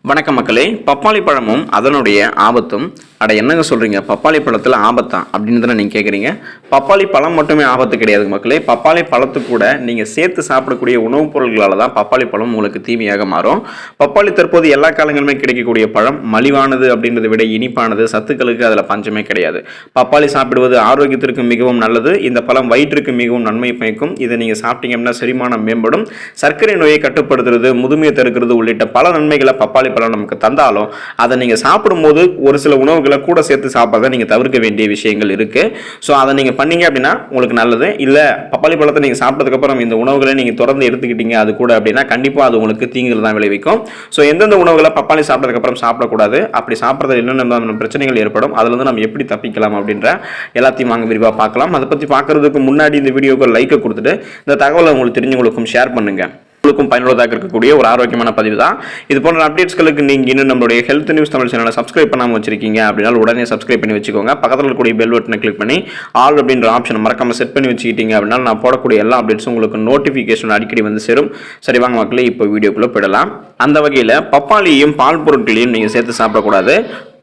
வணக்கம் மக்களே. பப்பாளி பழமும் அதனுடைய ஆபத்தும். அட என்னங்க சொல்கிறீங்க, பப்பாளி பழத்தில் ஆபத்தா அப்படின்னு தானே நீங்கள் கேட்குறீங்க. பப்பாளி பழம் மட்டுமே ஆபத்து கிடையாது மக்களே. பப்பாளி பழத்து கூட நீங்கள் சேர்த்து சாப்பிடக்கூடிய உணவுப் பொருட்களால் தான் பப்பாளி பழம் உங்களுக்கு தீமையாக மாறும். பப்பாளி தற்போது எல்லா காலங்களுமே கிடைக்கக்கூடிய பழம். மலிவானது அப்படின்றத விட இனிப்பானது, சத்துக்களுக்கு அதில் பஞ்சமே கிடையாது. பப்பாளி சாப்பிடுவது ஆரோக்கியத்திற்கு மிகவும் நல்லது. இந்த பழம் வயிற்றுக்கு மிகவும் நன்மை பயக்கும். இதை நீங்கள் சாப்பிட்டீங்க அப்படின்னா செரிமானம் மேம்படும், சர்க்கரை நோயை கட்டுப்படுத்துறது, முதுமையை தடுக்கிறது உள்ளிட்ட பல நன்மைகளை பப்பாளி பழம் நமக்கு தந்தாலும் அதை நீங்கள் சாப்பிடும்போது ஒரு சில உணவுகளை கூட சேர்த்து சாப்பிட்றத நீங்கள் தவிர்க்க வேண்டிய விஷயங்கள் இருக்குது. ஸோ அதை நீங்கள் பண்ணீங்க அப்படின்னா உங்களுக்கு நல்லது. இல்லை பப்பாளி பழத்தை நீங்கள் சாப்பிட்டதுக்கப்புறம் இந்த உணவுகளை நீங்கள் தொடர்ந்து எடுத்துக்கிட்டீங்க அது கூட அப்படின்னா கண்டிப்பாக அது உங்களுக்கு தீங்குகள் தான் விளைவிக்கும். ஸோ எந்தெந்த உணவுகளை பப்பாளி சாப்பிட்டதுக்கப்புறம் சாப்பிடக்கூடாது, அப்படி சாப்பிட்றது என்னென்ன பிரச்சனைகள் ஏற்படும், அதுலேருந்து நம்ம எப்படி தப்பிக்கலாம் அப்படின்ற எல்லாத்தையும் வாங்க விரிவாக பார்க்கலாம். அதை பற்றி பார்க்கறதுக்கு முன்னாடி இந்த வீடியோக்கு லைக்கை கொடுத்துட்டு இந்த தகவலை உங்களுக்கு தெரிஞ்சவங்களுக்கும் ஷேர் பண்ணுங்கள். உங்களுக்கும் பயனுள்ளதாக இருக்கக்கூடிய ஒரு ஆரோக்கியமான பதிவு தான். இது போன்ற அப்டேட்ஸ்களுக்கு நீங்கள் இன்னும் நம்மளுடைய ஹெல்த் நியூஸ் தமிழ் சேனலை சப்ஸ்கிரைப் பண்ணாமல் வச்சிருக்கீங்க அப்படின்னா உடனே சப்ஸ்கிரைப் பண்ணி வச்சுக்கோங்க. பக்கத்தில் இருக்கக்கூடிய பெல் பட்டனை கிளிக் பண்ணி ஆல் அப்படின்ற ஆப்ஷன் மறக்காமல் செட் பண்ணி வச்சுக்கிட்டீங்க அப்படின்னா நான் போடக்கூடிய எல்லா அப்டேட்ஸும் உங்களுக்கு நோட்டிஃபிகேஷன் அடிக்கடி வந்து சேரும். சரி வாங்க மக்களே, இப்போ வீடியோக்குள்ளே போயிடலாம். அந்த வகையில் பப்பாளியையும் பால் பொருட்களையும் நீங்கள் சேர்த்து சாப்பிடக்கூடாது.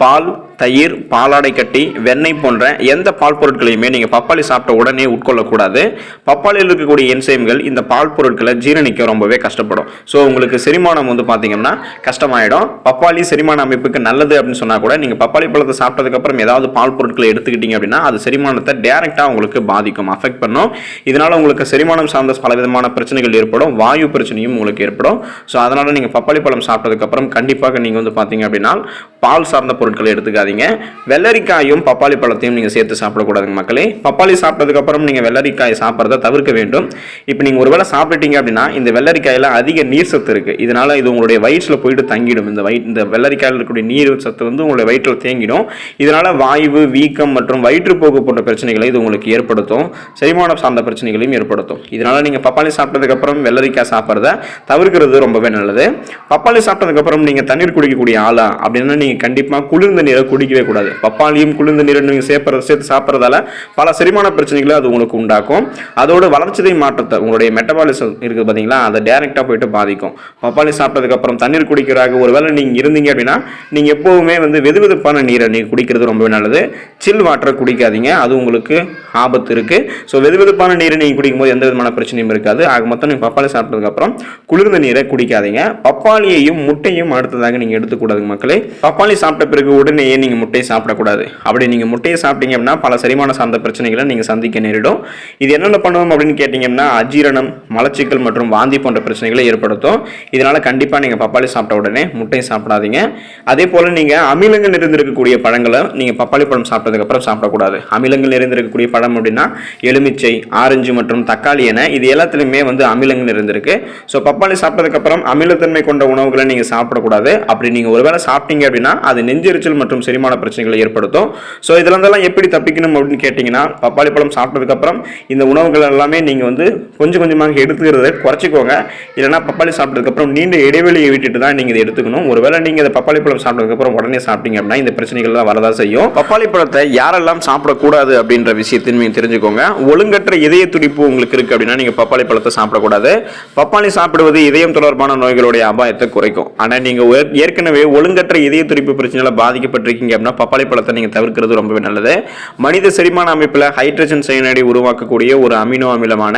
பால், தயிர், பாலாடை கட்டி, வெண்ணெய் போன்ற எந்த பால் பொருட்களையுமே நீங்கள் பப்பாளி சாப்பிட்ட உடனே உட்கொள்ளக்கூடாது. பப்பாளியில் இருக்கக்கூடிய என்சைம்கள் இந்த பால் பொருட்களை ஜீரணிக்க ரொம்பவே கஷ்டப்படும். ஸோ உங்களுக்கு செரிமானம் பார்த்தீங்கன்னா கஷ்டமாயிடும். பப்பாளி செரிமான அமைப்புக்கு நல்லது அப்படின்னு சொன்னால் கூட நீங்கள் பப்பாளி பழத்தை சாப்பிட்டதுக்கப்புறம் ஏதாவது பால் பொருட்களை எடுத்துக்கிட்டீங்க அப்படின்னா அது செரிமானத்தை டைரெக்டாக உங்களுக்கு பாதிக்கும், அஃபெக்ட் பண்ணும். இதனால் உங்களுக்கு செரிமானம் சார்ந்த பலவிதமான பிரச்சனைகள் ஏற்படும், வாயு பிரச்சனையும் உங்களுக்கு ஏற்படும். ஸோ அதனால் நீங்கள் பப்பாளி பழம் சாப்பிட்டதுக்கப்புறம் கண்டிப்பாக நீங்கள் பார்த்தீங்க அப்படின்னா பால் சார்ந்த பொருட்களை எடுத்துக்காதீங்க. வெள்ளரிக்காயும் பப்பாளி பழத்தையும் நீங்கள் சேர்த்து சாப்பிடக்கூடாதுங்க மக்களே. பப்பாளி சாப்பிட்டதுக்கப்புறம் நீங்கள் வெள்ளரிக்காயை சாப்பிட்றத தவிர்க்க வேண்டும். இப்போ நீங்கள் ஒருவேளை சாப்பிட்டீங்க அப்படின்னா இந்த வெள்ளரிக்காயில் அதிக நீர் சத்து இருக்குது. இதனால் இது உங்களுடைய வயிற்றில் போயிட்டு தங்கிடும். இந்த வெள்ளரிக்காயில் இருக்கக்கூடிய நீர் சத்து உங்களுடைய வயிற்றில் தேங்கிடும். இதனால் வாய்வு, வீக்கம் மற்றும் வயிற்றுப்போக்கு போன்ற பிரச்சனைகளை இது உங்களுக்கு ஏற்படுத்தும். செரிமானம் சார்ந்த பிரச்சனைகளையும் ஏற்படுத்தும். இதனால் நீங்கள் பப்பாளி சாப்பிட்டதுக்கப்புறம் வெள்ளரிக்காய் சாப்பிட்றத தவிர்க்கிறது ரொம்பவே நல்லது. பப்பாளி சாப்பிட்டதுக்கப்புறம் நீங்கள் தண்ணீர் குடிக்கக்கூடிய ஆளா அப்படின்னா நீங்கள் கண்டிப்பாக குளிர்ந்த நீரை குடிக்கவே கூடாது. பப்பாளியும் குளிர்ந்த நீரை நீங்கள் சேர்த்து சாப்பிட்றதால பல செரிமான பிரச்சனைகளை அது உங்களுக்கு உண்டாக்கும். அதோட வளர்ச்சிதை மாற்றத்தை, உங்களுடைய மெட்டபாலிசம் இருக்குது பார்த்தீங்களா, அதை டைரெக்டாக போயிட்டு பாதிக்கும். பப்பாளி சாப்பிட்டதுக்கப்புறம் தண்ணீர் குடிக்கிறாங்க ஒருவேளை நீங்கள் இருந்தீங்க அப்படின்னா நீங்கள் எப்போவுமே வெதுவெதுப்பான நீரை நீங்கள் குடிக்கிறது ரொம்பவே நல்லது. சில் வாட்டரை குடிக்காதீங்க, அது உங்களுக்கு ஆபத்து இருக்குது. ஸோ வெதுவெதுப்பான நீரை நீங்கள் குடிக்கும்போது எந்த விதமான பிரச்சனையும் இருக்காது. ஆக மொத்தம் நீங்கள் பப்பாளி சாப்பிட்டதுக்கப்புறம் குளிர்ந்த நீரை குடிக்காதீங்க. பப்பாளியையும் முட்டையும் அடுத்ததாக நீங்கள் எடுத்துக்கூடாது மக்களே. பப்பாளி சாப்பிட்ட பிறகு உடனே நீங்கள் முட்டையை சாப்பிடக்கூடாது. அப்படி நீங்கள் முட்டையை சாப்பிட்டீங்க அப்படின்னா பல செரிமான சார்ந்த பிரச்சனைகளை நீங்கள் சந்திக்க நேரிடும். இது என்னென்ன பண்ணுவோம் அப்படின்னு கேட்டிங்கன்னா அஜீரணம், மலச்சிக்கல் மற்றும் வாந்தி போன்ற பிரச்சனைகளை ஏற்படுத்தும். இதனால் கண்டிப்பாக நீங்கள் பப்பாளி சாப்பிட்ட உடனே முட்டையை சாப்பிடாதீங்க. அதே போல் நீங்கள் அமிலங்கள் நிறைந்திருக்கக்கூடிய பழங்களை நீங்கள் பப்பாளி பழம் சாப்பிட்டதுக்கப்புறம் சாப்பிடக்கூடாது. அமிலங்கள் நிறைந்திருக்கக்கூடிய பழம் அப்படின்னா எலுமிச்சை, ஆரஞ்சு மற்றும் தக்காளி என இது எல்லாத்துலேயுமே அமிலங்கள் நிறைந்திருக்கு. ஸோ பப்பாளி சாப்பிட்டதுக்கப்புறம் அமிலத்தன்மை கொண்ட உணவுகளை நீங்கள் சாப்பிடக்கூடாது. அப்படி நீங்கள் ஒருவேளை சாப்பிட்டீங்க அப்படின்னா அது நெஞ்செரிச்சல் மற்றும் செரிமான பிரச்சனைகளை ஏற்படுத்தும். ஸோ இதெல்லாம் எப்படி தப்பிக்கணும் அப்படின்னு கேட்டிங்கன்னா பப்பாளி பழம் சாப்பிட்டதுக்கப்புறம் இந்த உணவுகள் எல்லாமே நீங்கள் கொஞ்சம் கொஞ்சமாக எடுத்துக்கிறத குறைச்சிக்கோங்க. இல்லைனா பப்பாளி சாப்பிட்டதுக்கப்புறம் நீண்ட இடைவெளியை விட்டுட்டு தான் நீங்கள் இதை எடுத்துக்கணும். ஒருவேளை நீங்கள் இந்த பப்பாளி பழம் சாப்பிட்டதுக்கப்புறம் உடனே சாப்பிட்டீங்க அப்படின்னா இந்த பிரச்சனைகள் தான் வரதான் செய்யும். பப்பாளி பழத்தை யாரெல்லாம் சாப்பிடக்கூடாது அப்படின்ற விஷயத்தையும் நீங்கள் தெரிஞ்சுக்கோங்க. ஒழுங்கற்ற இதய துடிப்பு உங்களுக்கு இருக்குது அப்படின்னா நீங்கள் பப்பாளி பழத்தை சாப்பிடக்கூடாது. பப்பாளி சாப்பிடுவது இதயம் தொடர்பான நோய்களுடைய அபாயத்தை குறைக்கும். ஆனால் நீங்கள் ஏற்கனவே ஒழுங்கற்ற இதய துடிப்பு பிரச்சனைகளை பாதிக்கப்பட்டிருக்கீங்க அப்படின்னா பப்பாளி பழத்தை நீங்கள் தவிர்க்கிறது ரொம்பவே நல்லது. மனித செரிமான அமைப்பில் ஹைட்ரஜன் சயனைடை உருவாக்கக்கூடிய ஒரு அமினோ அமிலமான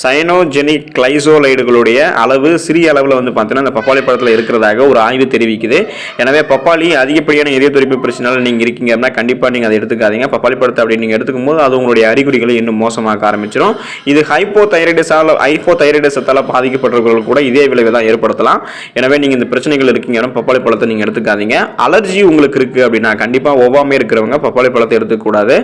சயனோஜெனிக் கிளைசோலைடுகளுடைய அளவு சிறிய அளவில் பார்த்தீங்கன்னா இந்த பப்பாளி பழத்தில் இருக்கிறதாக ஒரு ஆய்வு தெரிவிக்குது. எனவே பப்பாளி அதிகப்படியான இதய துடிப்பு பிரச்சனைகள் நீங்கள் இருக்கீங்க அப்படின்னா கண்டிப்பாக நீங்கள் அதை எடுத்துக்காதீங்க. பப்பாளி பழத்தை அப்படி நீங்கள் எடுத்துக்கும் போது அது உங்களுடைய அறிகுறிகளை இன்னும் மோசமாக ஆரம்பிச்சிடும். இது ஹைப்போதைராய்டிசத்தால் பாதிக்கப்பட்டவர்கள் கூட இதே விளைவை தான் ஏற்படுத்தலாம். எனவே நீங்கள் இந்த பிரச்சனைகள் இருக்கீங்க பப்பாளி பழத்தை நீங்கள் எடுத்துக்காதீங்க. அலர்ஜி உங்களுக்கு இருக்கு அப்படின்னா கண்டிப்பாக ஓவாமை இருக்கிறவங்க பப்பாளி பழத்தை எடுத்துக்கூடாது.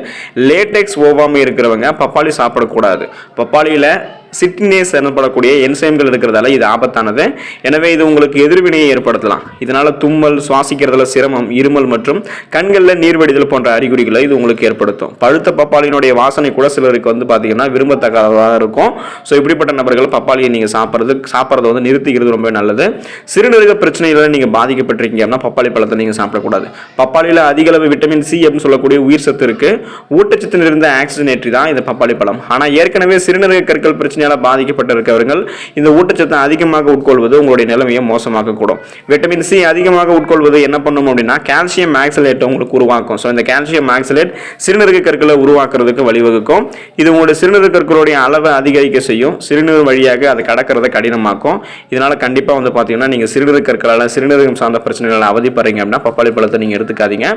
லேட்டெக்ஸ் ஓவாமை இருக்கிறவங்க பப்பாளி சாப்பிடக்கூடாது. பப்பாளியில் சிட்னேஸ் எனப்படக்கூடிய என்சைம்கள் இருக்கிறதால இது ஆபத்தானது. எனவே இது உங்களுக்கு எதிர்வினையை ஏற்படுத்தலாம். இதனால் தும்மல், சுவாசிக்கிறதுல சிரமம், இருமல் மற்றும் கண்களில் நீர்வடிதல் போன்ற அறிகுறிகளை இது உங்களுக்கு ஏற்படுத்தும். பழுத்த பப்பாளியினுடைய வாசனை கூட சிலருக்கு பார்த்தீங்கன்னா விரும்பத்தக்கதாக இருக்கும். ஸோ இப்படிப்பட்ட நபர்கள் பப்பாளியை நீங்கள் சாப்பிட்றத நிறுத்திக்கிறது ரொம்ப நல்லது. சிறுநீரக பிரச்சனைகளை நீங்கள் பாதிக்கப்பட்டிருக்கீங்க அப்படின்னா பப்பாளி பழத்தை நீங்கள் சாப்பிடக்கூடாது. பப்பாளியில் அதிக அளவு விட்டமின் சி அப்படின்னு சொல்லக்கூடிய உயிர் சத்து இருக்குது. ஊட்டச்சத்து நிறைந்த ஆக்சிஜனேற்றி தான் இந்த பப்பாளி பழம். ஆனால் ஏற்கனவே சிறுநீரக கற்கள் பிரச்சனை பிரச்சனையால் பாதிக்கப்பட்டிருக்கிறவர்கள் இந்த ஊட்டச்சத்தை அதிகமாக உட்கொள்வது உங்களுடைய நிலைமையை மோசமாக்கக்கூடும். விட்டமின் சி அதிகமாக உட்கொள்வது என்ன பண்ணும் அப்படின்னா கால்சியம் ஆக்சலேட்டை உங்களுக்கு உருவாக்கும். ஸோ இந்த கால்சியம் ஆக்சலேட் சிறுநீரக கற்களை உருவாக்குறதுக்கு வழிவகுக்கும். இது உங்களுடைய சிறுநீரக கற்களுடைய அளவை அதிகரிக்க செய்யும். சிறுநீர் வழியாக அதை கடக்கிறத கடினமாக்கும். இதனால கண்டிப்பாக வந்து பார்த்தீங்கன்னா நீங்கள் சிறுநீரக கற்களால் சிறுநீரகம் சார்ந்த பிரச்சனைகளை அவதிப்படுறீங்க அப்படின்னா பப்பாளி பழத்தை நீங்கள் எடுத்துக்காதீங்க.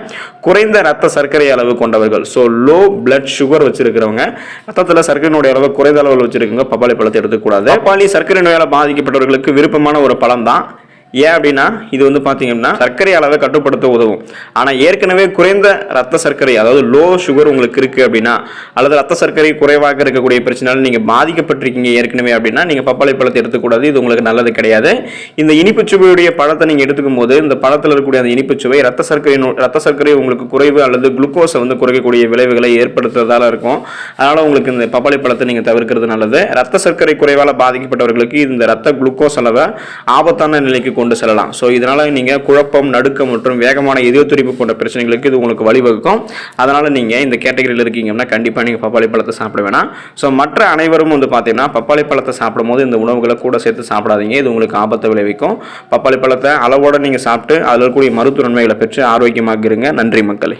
குறைந்த ரத்த சர்க்கரை அளவு கொண்டவர்கள், ஸோ லோ பிளட் சுகர் வச்சிருக்கிறவங்க, ரத்தத்தில் சர்க்கரையினுடைய அளவு குறைந்த அளவில் வச்சிருக்கவங்க பப்பாளி பழத்தை எடுத்துக்கூடாது. பப்பாளி சர்க்கரை நோயால் பாதிக்கப்பட்டவர்களுக்கு விருப்பமான ஒரு பழம் தான். ஏன் அப்படின்னா இது வந்து பார்த்தீங்கன்னா சர்க்கரை அளவை கட்டுப்படுத்த உதவும். ஆனால் ஏற்கனவே குறைந்த ரத்த சர்க்கரை, அதாவது லோ சுகர் உங்களுக்கு இருக்குது அப்படின்னா, அல்லது ரத்த சர்க்கரை குறைவாக இருக்கக்கூடிய பிரச்சனையால் நீங்கள் பாதிக்கப்பட்டிருக்கீங்க ஏற்கனவே அப்படின்னா நீங்கள் பப்பாளி பழத்தை எடுத்துக்கூடாது. இது உங்களுக்கு நல்லது கிடையாது. இந்த இனிப்பு சுவையுடைய பழத்தை நீங்கள் எடுத்துக்கும் போது இந்த பழத்தில் இருக்கக்கூடிய அந்த இனிப்பு சுவை ரத்த சர்க்கரை உங்களுக்கு குறைவு அல்லது குளுக்கோஸை வந்து குறைக்கக்கூடிய விளைவுகளை ஏற்படுத்துறதால இருக்கும். அதனால் உங்களுக்கு இந்த பப்பாளி பழத்தை நீங்கள் தவிர்க்கிறது நல்லது. ரத்த சர்க்கரை குறைவால் பாதிக்கப்பட்டவர்களுக்கு இந்த ரத்த குளுக்கோஸ் அளவை ஆபத்தான நிலைக்கு கொண்டு செல்லலாம். ஸோ இதனால நீங்க குழப்பம், நடுக்கம் மற்றும் வேகமான இதய துடிப்பு போன்ற பிரச்சனைகளுக்கு இது உங்களுக்கு வழிவகுக்கும். அதனால நீங்க இந்த கேட்டகரியில் இருக்கீங்கன்னா கண்டிப்பா நீங்க பப்பாளி பழத்தை சாப்பிட வேணாம். ஸோ மற்ற அனைவரும் வந்து பார்த்தீங்கன்னா பப்பாளி பழத்தை சாப்பிடும்போது இந்த உணவுகளை கூட சேர்த்து சாப்பிடாதீங்க. இது உங்களுக்கு ஆபத்தை விளைவிக்கும். பப்பாளி பழத்தை அளவோட நீங்க சாப்பிட்டு அதில் இருக்கக்கூடிய மருத்துவ நன்மைகளை பெற்று ஆரோக்கியமாக இருங்க. நன்றி மக்களே.